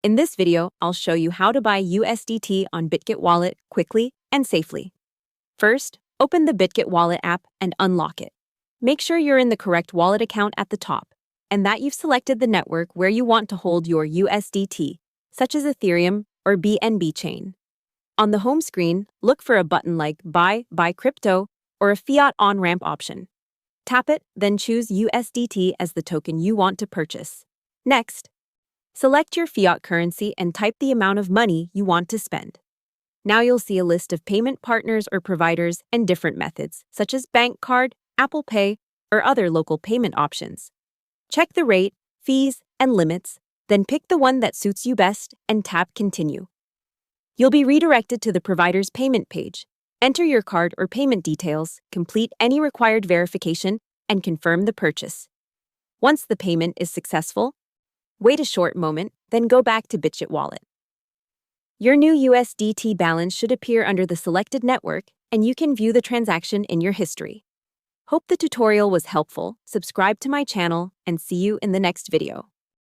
In this video, I'll show you how to buy USDT on Bitget Wallet quickly and safely. First, open the Bitget Wallet app and unlock it. Make sure you're in the correct wallet account at the top, and that you've selected the network where you want to hold your USDT, such as Ethereum or BNB chain. On the home screen, look for a button like Buy Crypto or a fiat on-ramp option. Tap it, then choose USDT as the token you want to purchase. Next, select your fiat currency and type the amount of money you want to spend. Now you'll see a list of payment partners or providers and different methods, such as bank card, Apple Pay, or other local payment options. Check the rate, fees, and limits, then pick the one that suits you best and tap Continue. You'll be redirected to the provider's payment page. Enter your card or payment details, complete any required verification, and confirm the purchase. Once the payment is successful, wait a short moment, then go back to Bitget Wallet. Your new USDT balance should appear under the selected network, and you can view the transaction in your history. Hope the tutorial was helpful. Subscribe to my channel, and see you in the next video.